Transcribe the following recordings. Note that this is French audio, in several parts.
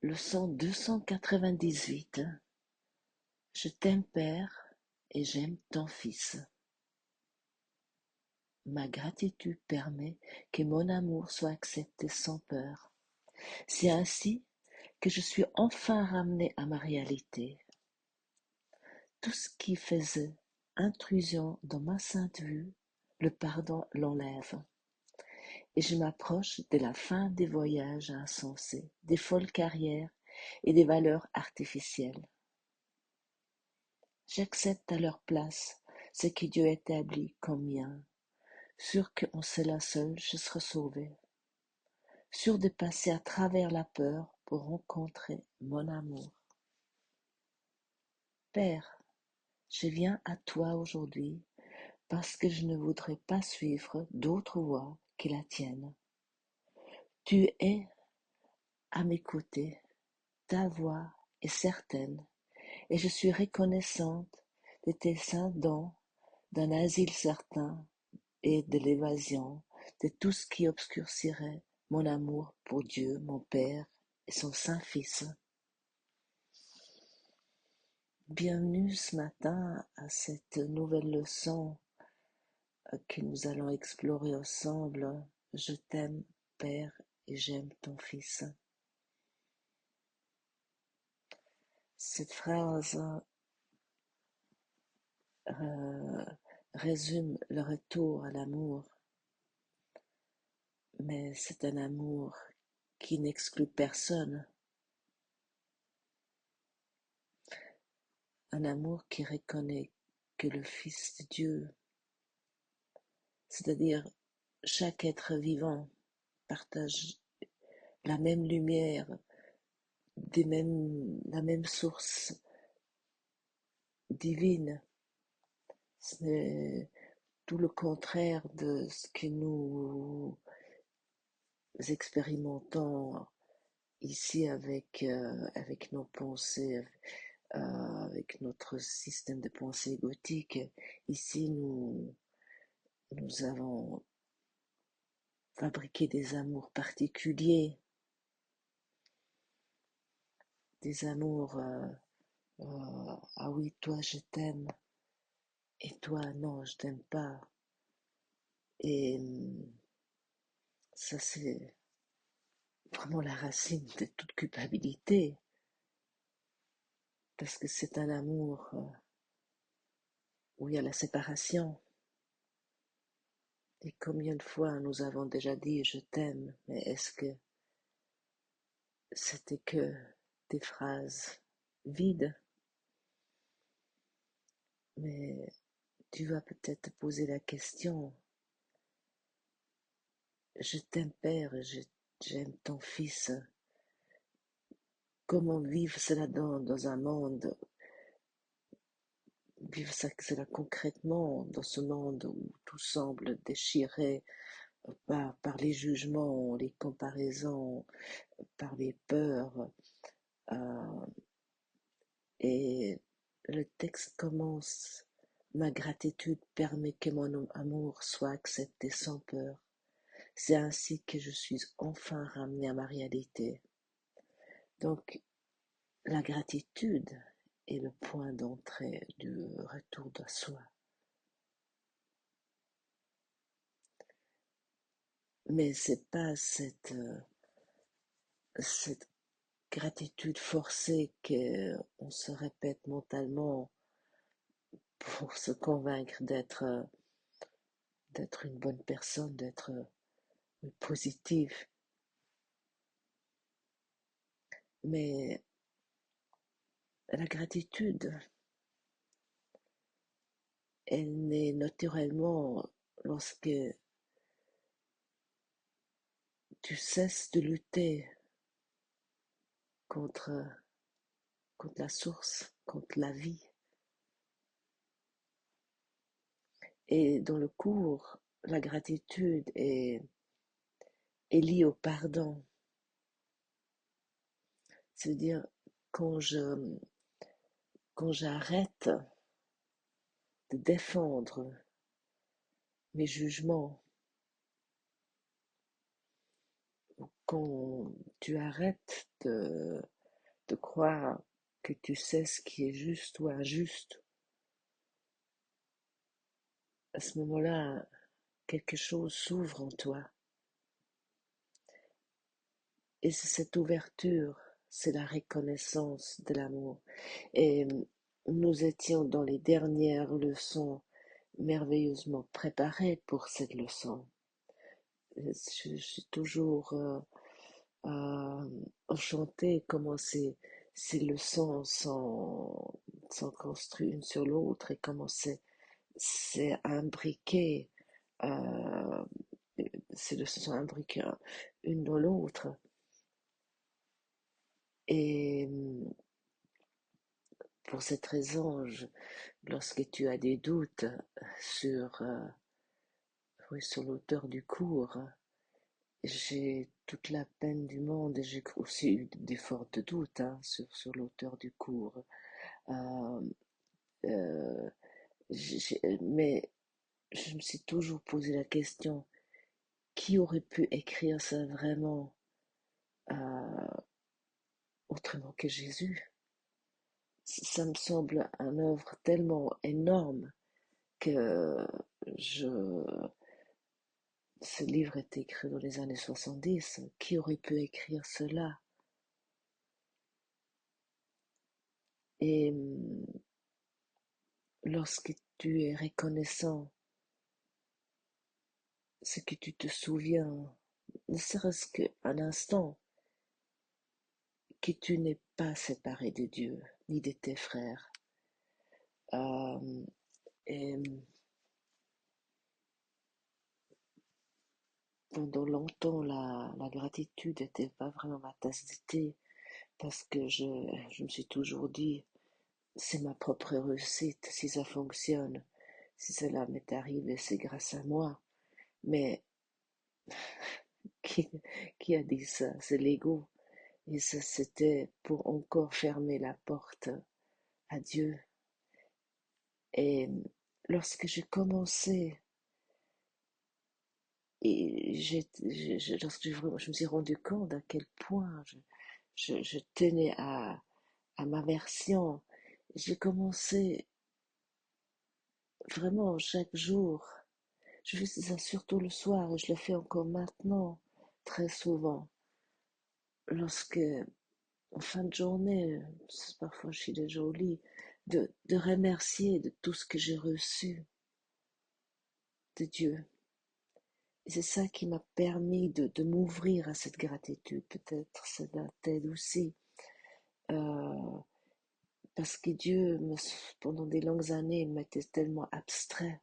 Leçon 298. Je t'aime, Père, et j'aime ton Fils. Ma gratitude permet que mon amour soit accepté sans peur. C'est ainsi que je suis enfin ramené à ma réalité. Tout ce qui faisait intrusion dans ma sainte vue, le pardon l'enlève. Et je m'approche de la fin des voyages insensés, des folles carrières et des valeurs artificielles. J'accepte à leur place ce que Dieu établit comme mien, sûr qu'en cela seul je serai sauvé, sûr de passer à travers la peur pour rencontrer mon amour. Père, je viens à toi aujourd'hui parce que je ne voudrais pas suivre d'autre voie que la tienne. Tu es à mes côtés, ta voix est certaine, et je suis reconnaissante de tes saints dons d'un asile certain et de l'évasion de tout ce qui obscurcirait mon amour pour Dieu, mon Père et son Saint-Fils. Bienvenue ce matin à cette nouvelle leçon que nous allons explorer ensemble. Je t'aime, Père, et j'aime ton Fils. Cette phrase résume le retour à l'amour, mais c'est un amour qui n'exclut personne, un amour qui reconnaît que le Fils de Dieu, c'est-à-dire chaque être vivant, partage la même lumière, la même source divine. Ce n'est tout le contraire de ce que nous expérimentons ici avec nos pensées, avec notre système de pensée égotique. Ici, nous avons fabriqué des amours particuliers, des amours, ah oui, toi je t'aime, et toi non, je t'aime pas. Et ça, c'est vraiment la racine de toute culpabilité, parce que c'est un amour où il y a la séparation. Et combien de fois nous avons déjà dit je t'aime, mais est-ce que c'était que des phrases vides? Mais tu vas peut-être te poser la question, je t'aime Père, j'aime ton Fils. Comment vivre cela dans un monde, vivre cela concrètement dans ce monde où tout semble déchiré par les jugements, les comparaisons, par les peurs. euh, et le texte commence, ma gratitude permet que mon amour soit accepté sans peur. C'est ainsi que je suis enfin ramené à ma réalité. Donc, la gratitude est le point d'entrée du retour de soi. Mais c'est pas cette gratitude forcée qu'on se répète mentalement pour se convaincre d'être une bonne personne, d'être positive. Mais la gratitude, elle naît naturellement lorsque tu cesses de lutter contre, contre la source, contre la vie. Et dans le cours, la gratitude est liée au pardon. C'est-à-dire, quand quand j'arrête de défendre mes jugements, quand tu arrêtes de croire que tu sais ce qui est juste ou injuste, à ce moment-là, quelque chose s'ouvre en toi. Et c'est cette ouverture, c'est la reconnaissance de l'amour. Et nous étions dans les dernières leçons merveilleusement préparées pour cette leçon. Je suis toujours enchantée comment ces leçons sont construites une sur l'autre et comment c'est imbriqué, euh, ces leçons sont imbriquées une dans l'autre. Et pour cette raison, lorsque tu as des doutes sur, oui, sur l'auteur du cours, j'ai toute la peine du monde et j'ai aussi eu des fortes doutes hein, sur l'auteur du cours. Euh, euh, mais je me suis toujours posé la question, qui aurait pu écrire ça vraiment autrement que Jésus? Ça me semble un œuvre tellement énorme que je, ce livre est écrit dans les années 70. Qui aurait pu écrire cela? Et lorsque tu es reconnaissant, ce que tu te souviens, ne serait-ce qu'un instant, que tu n'es pas séparé de Dieu, ni de tes frères. Euh, et pendant longtemps, la gratitude n'était pas vraiment ma tasse de thé, parce que je me suis toujours dit, c'est ma propre réussite, si ça fonctionne, si cela m'est arrivé, c'est grâce à moi. Mais qui, qui a dit ça? C'est l'ego. Et ça, c'était pour encore fermer la porte à Dieu. Et lorsque j'ai commencé, et lorsque je me suis rendu compte à quel point je tenais à ma version, j'ai commencé vraiment chaque jour. Je fais ça surtout le soir et je le fais encore maintenant, très souvent. Lorsque, en fin de journée, parfois je suis déjà au lit, de remercier de tout ce que j'ai reçu de Dieu. Et c'est ça qui m'a permis de m'ouvrir à cette gratitude. Peut-être cela t'aide aussi. Euh, parce que Dieu, pendant des longues années, m'était tellement abstrait.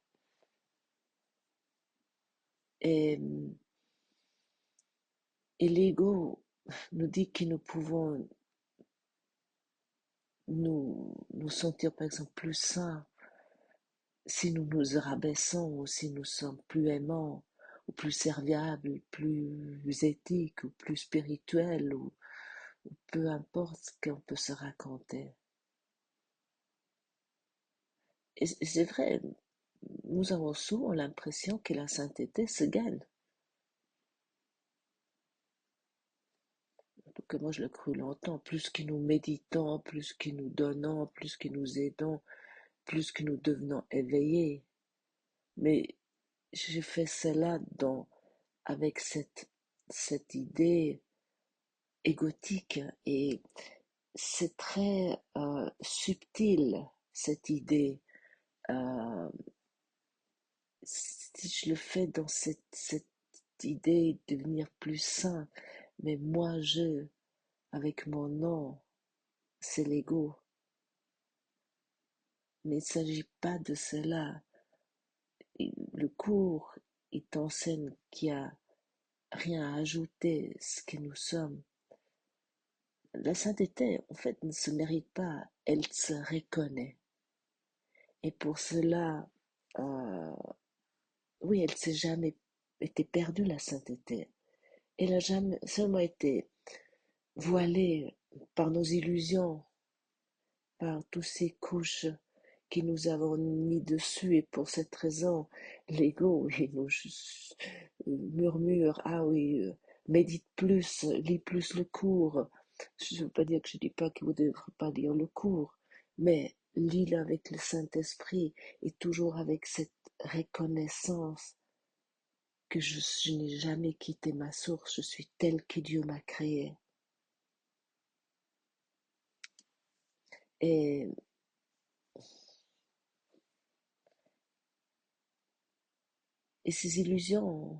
Et, et l'ego nous dit que nous pouvons nous sentir, par exemple, plus sains si nous nous rabaissons ou si nous sommes plus aimants ou plus serviables, plus éthiques ou plus spirituels ou peu importe ce qu'on peut se raconter. Et c'est vrai, nous avons souvent l'impression que la sainteté se gagne. En tout cas, moi je l'ai cru longtemps. Plus que nous méditons, plus que nous donnons, plus que nous aidons, plus que nous devenons éveillés. Mais j'ai fait cela avec cette idée égotique et c'est très subtil cette idée. Euh, si je le fais dans cette idée de devenir plus sain, mais moi avec mon nom, c'est l'ego. Mais il ne s'agit pas de cela. Le cours, il t'enseigne qu'il n'y a rien à ajouter, ce que nous sommes. La sainteté, en fait, ne se mérite pas, elle se reconnaît. Et pour cela, euh, oui, elle s'est jamais été perdue, la sainteté. Elle a jamais seulement été voilée par nos illusions, par toutes ces couches que nous avons mis dessus. Et pour cette raison, l'ego, il nous murmure, ah oui, médite plus, lis plus le cours. Je ne veux pas dire que je dis pas que vous ne devrez pas lire le cours, mais lis-le avec le Saint-Esprit et toujours avec cette reconnaissance que je n'ai jamais quitté ma source, je suis tel que Dieu m'a créé. Et, et ces illusions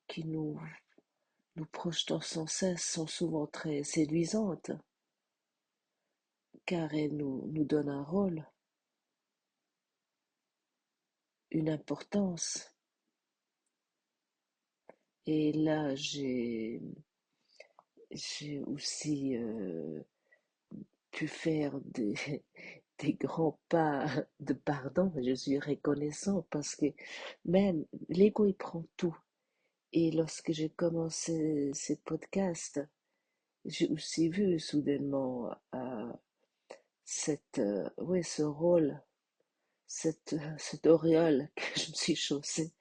qui nous projetons sans cesse sont souvent très séduisantes, car elles nous donnent un rôle, une importance. Et là, j'ai aussi pu faire des grands pas de pardon. Je suis reconnaissant parce que même l'ego, il prend tout. Et lorsque j'ai commencé ces podcasts, j'ai aussi vu soudainement ouais, ce rôle, cette auréole que je me suis chaussée.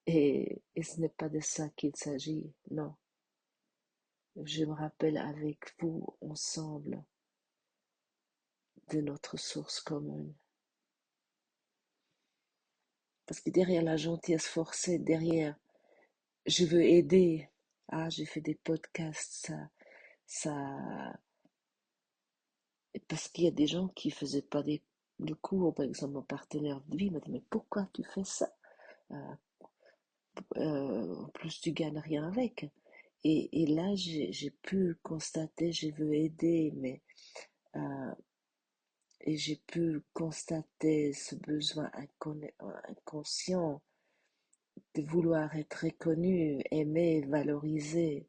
Et ce n'est pas de ça qu'il s'agit, non. Je me rappelle avec vous ensemble de notre source commune. Parce que derrière la gentillesse forcée, derrière je veux aider, j'ai fait des podcasts, ça, parce qu'il y a des gens qui faisaient pas de cours, par exemple mon partenaire de vie m'a dit mais pourquoi tu fais ça? Euh, en plus tu gagnes rien avec. Et là j'ai pu constater, je veux aider, mais euh, et j'ai pu constater ce besoin inconscient de vouloir être reconnu, aimé, valorisé.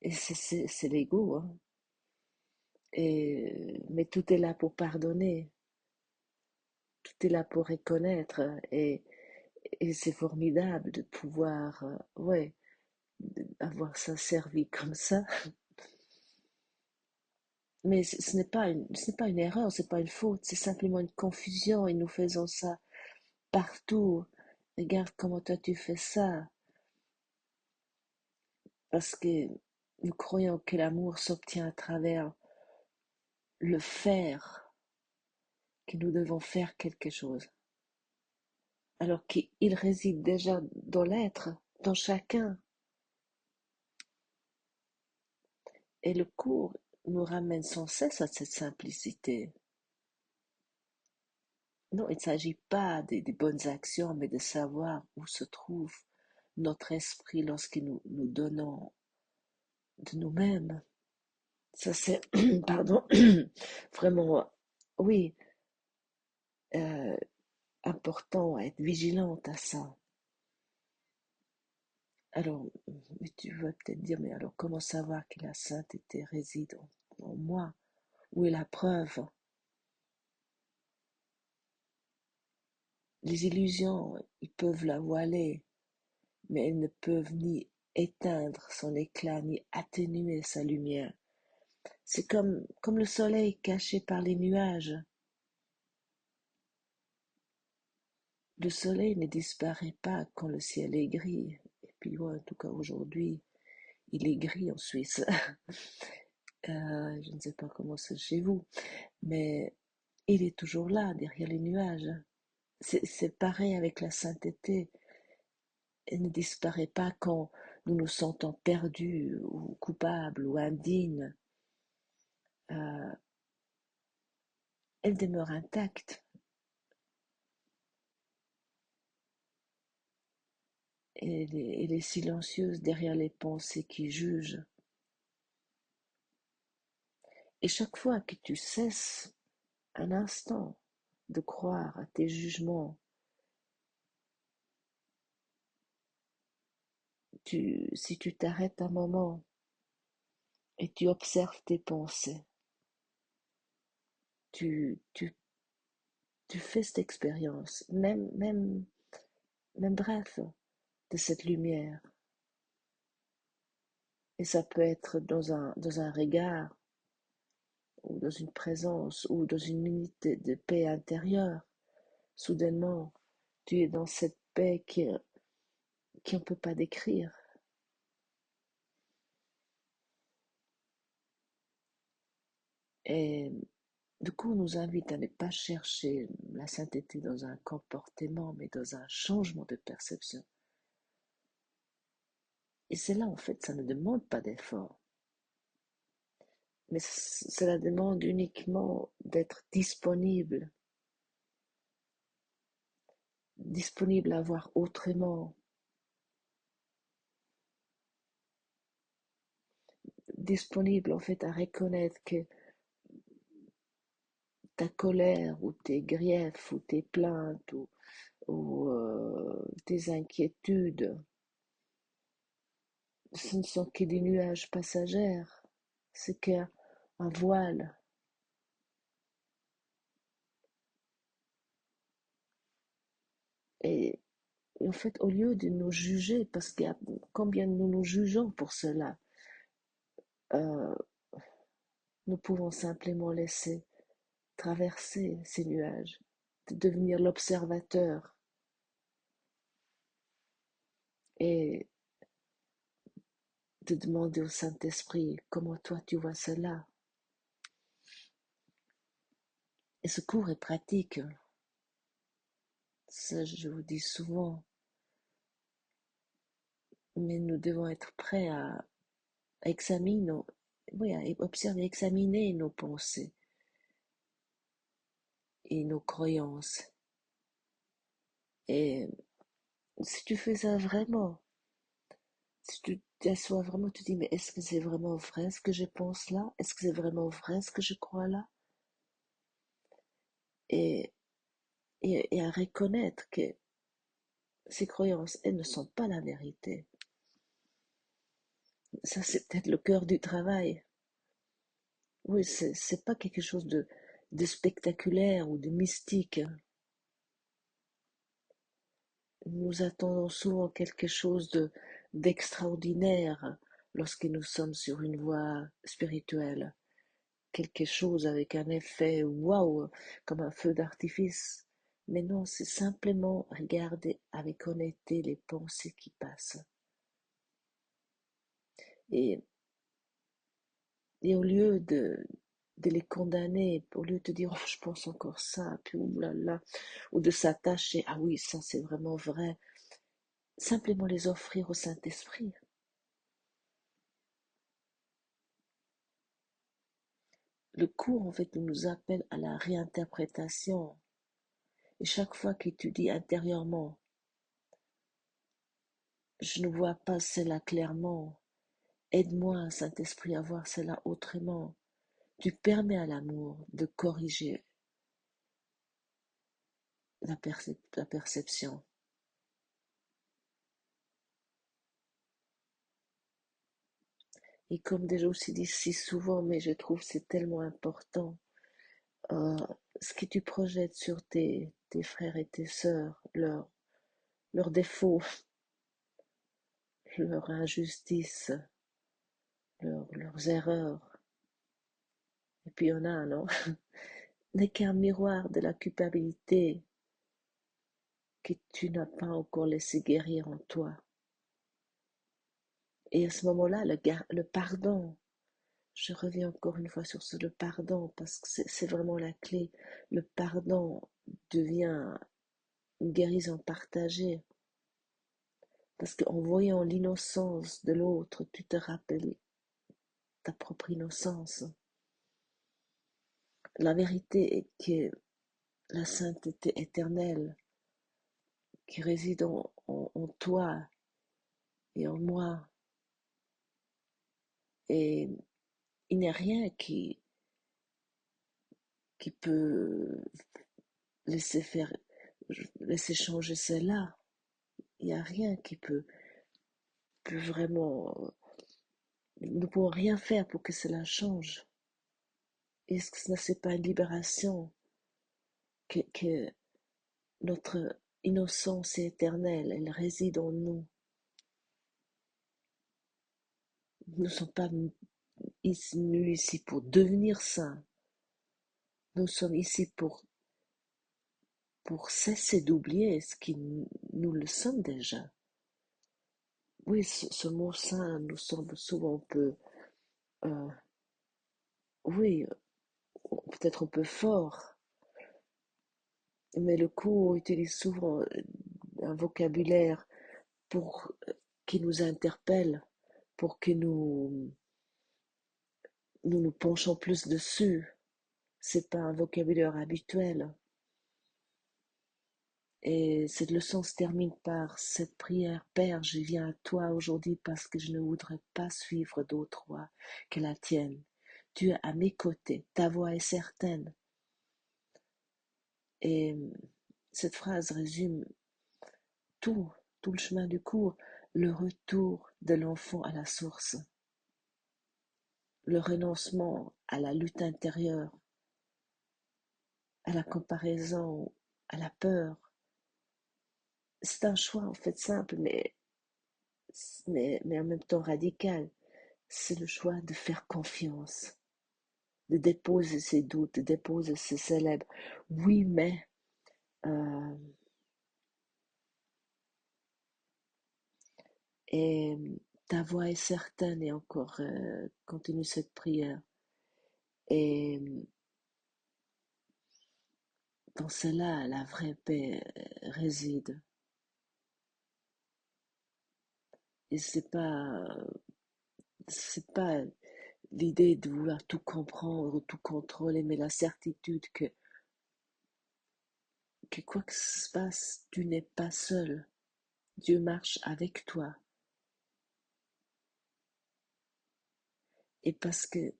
Et c'est l'ego, hein. Mais tout est là pour pardonner, tout est là pour reconnaître. Et c'est formidable de pouvoir, ouais, avoir ça servi comme ça. Mais ce n'est pas une erreur, c'est pas une faute, c'est simplement une confusion et nous faisons ça partout. Regarde comment toi tu fais ça. Parce que nous croyons que l'amour s'obtient à travers le faire, que nous devons faire quelque chose. Alors qu'il réside déjà dans l'être, dans chacun. Et le cours nous ramène sans cesse à cette simplicité. Non, il ne s'agit pas des bonnes actions, mais de savoir où se trouve notre esprit lorsque nous donnons de nous-mêmes. Ça c'est, pardon, vraiment, oui, euh, important à être vigilante à ça. Alors, mais tu vas peut-être dire, mais alors comment savoir que la sainteté réside en moi? Où est la preuve? Les illusions, ils peuvent la voiler, mais elles ne peuvent ni éteindre son éclat, ni atténuer sa lumière. C'est comme le soleil caché par les nuages. Le soleil ne disparaît pas quand le ciel est gris. Et puis, ouais, en tout cas, aujourd'hui, il est gris en Suisse. Je ne sais pas comment c'est chez vous, mais il est toujours là, derrière les nuages. C'est pareil avec la sainteté. Elle ne disparaît pas quand nous nous sentons perdus ou coupables ou indignes. Euh, elle demeure intacte. Elle est silencieuse derrière les pensées qui jugent. Et chaque fois que tu cesses un instant de croire à tes jugements, si tu t'arrêtes un moment et tu observes tes pensées, tu, tu, tu fais cette expérience, même bref, de cette lumière. Et ça peut être dans un regard, ou dans une présence, ou dans une minute de paix intérieure. Soudainement, tu es dans cette paix qu'on ne peut pas décrire. Et du coup, on nous invite à ne pas chercher la sainteté dans un comportement, mais dans un changement de perception. Et c'est là, en fait, ça ne demande pas d'effort, mais cela demande uniquement d'être disponible à voir autrement, disponible, en fait, à reconnaître que ta colère ou tes griefs ou tes plaintes ou tes inquiétudes, ce ne sont que des nuages passagers, c'est qu'un voile. Et en fait, au lieu de nous juger, parce qu'il y a combien nous nous jugeons pour cela, euh, nous pouvons simplement laisser traverser ces nuages, de devenir l'observateur et de demander au Saint-Esprit comment toi tu vois cela. Et ce cours est pratique, ça je vous dis souvent, mais nous devons être prêts à examiner, oui, à observer, examiner nos pensées et nos croyances. Et si tu fais ça vraiment, si tu t'assois vraiment, tu dis, mais est-ce que c'est vraiment vrai ce que je pense là? Est-ce que c'est vraiment vrai ce que je crois là? Et, et à reconnaître que ces croyances, elles ne sont pas la vérité. Ça, c'est peut-être le cœur du travail. Oui, c'est pas quelque chose de spectaculaire ou de mystique. Nous attendons souvent quelque chose d'extraordinaire lorsque nous sommes sur une voie spirituelle. Quelque chose avec un effet waouh, comme un feu d'artifice. Mais non, c'est simplement regarder avec honnêteté les pensées qui passent. Et, et au lieu de les condamner, au lieu de dire, oh, je pense encore ça, puis oulala, ou de s'attacher, ah oui, ça c'est vraiment vrai, simplement les offrir au Saint-Esprit. Le cours, en fait, nous appelle à la réinterprétation. Et chaque fois que tu dis intérieurement, je ne vois pas cela clairement, aide-moi, Saint-Esprit, à voir cela autrement. Tu permets à l'amour de corriger la perception. Et comme déjà aussi dit si souvent, mais je trouve c'est tellement important, euh, ce que tu projettes sur tes frères et tes sœurs, leurs défauts, leurs injustices, leurs erreurs, et puis il y en a, non, n'est qu'un miroir de la culpabilité que tu n'as pas encore laissé guérir en toi. Et à ce moment-là, le pardon, je reviens encore une fois sur le pardon, parce que c'est vraiment la clé. Le pardon devient une guérison partagée, parce qu'en voyant l'innocence de l'autre, tu te rappelles ta propre innocence. La vérité est que la sainteté éternelle qui réside en toi et en moi, et il n'y a rien qui peut laisser faire, laisser changer cela. Il n'y a rien qui peut vraiment, nous ne pouvons rien faire pour que cela change. Est-ce que ce n'est pas une libération que notre innocence est éternelle, elle réside en nous. Nous ne sommes pas venus ici pour devenir saints. Nous sommes ici pour cesser d'oublier ce qui nous le sommes déjà. Oui, ce mot saint nous semble souvent un peu, oui, peut-être un peu fort, mais le cours utilise souvent un vocabulaire pour qui nous interpelle, pour que nous penchons plus dessus. C'est pas un vocabulaire habituel. Et cette leçon se termine par cette prière. Père, je viens à toi aujourd'hui parce que je ne voudrais pas suivre d'autre voie que la tienne. Tu es à mes côtés, ta voix est certaine. Et cette phrase résume tout, tout le chemin du cours, le retour de l'enfant à la source, le renoncement à la lutte intérieure, à la comparaison, à la peur. C'est un choix en fait simple, mais en même temps radical. C'est le choix de faire confiance, de déposer ses doutes, de déposer ses célèbres. Oui, mais euh, et ta voix est certaine et encore continue cette prière. Et dans cela, la vraie paix réside. Et c'est pas l'idée de vouloir tout comprendre, tout contrôler, mais la certitude que quoi que se passe, tu n'es pas seul. Dieu marche avec toi. Et parce que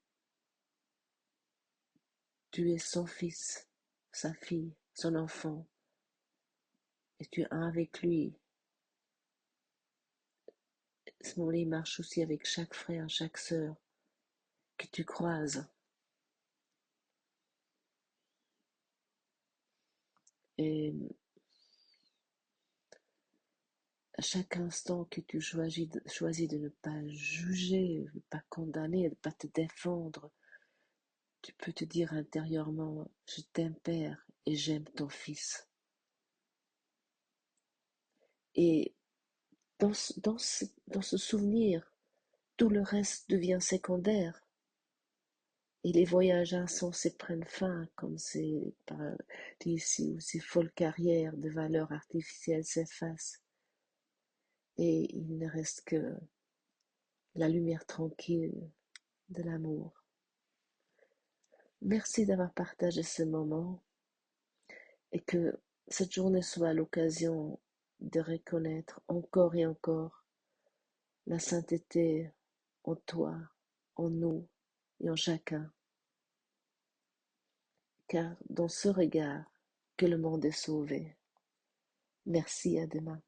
tu es son fils, sa fille, son enfant, et tu es un avec lui. Ce moment-là, il marche aussi avec chaque frère, chaque sœur que tu croises. Et à chaque instant que tu choisis de ne pas juger, de ne pas condamner, de ne pas te défendre, tu peux te dire intérieurement, je t'aime Père et j'aime ton Fils. Et dans ce souvenir, tout le reste devient secondaire. Et les voyages insensés prennent fin, comme c'est dit ici, où ces folles carrières de valeurs artificielles s'effacent. Et il ne reste que la lumière tranquille de l'amour. Merci d'avoir partagé ce moment et que cette journée soit l'occasion de reconnaître encore et encore la sainteté en toi, en nous et en chacun. Car dans ce regard que le monde est sauvé. Merci, à demain.